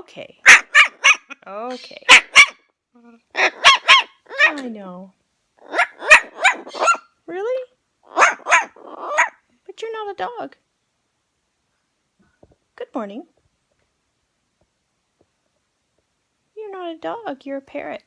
Okay. Okay. I know. Really? But you're not a dog. Good morning. You're not a dog, you're a parrot.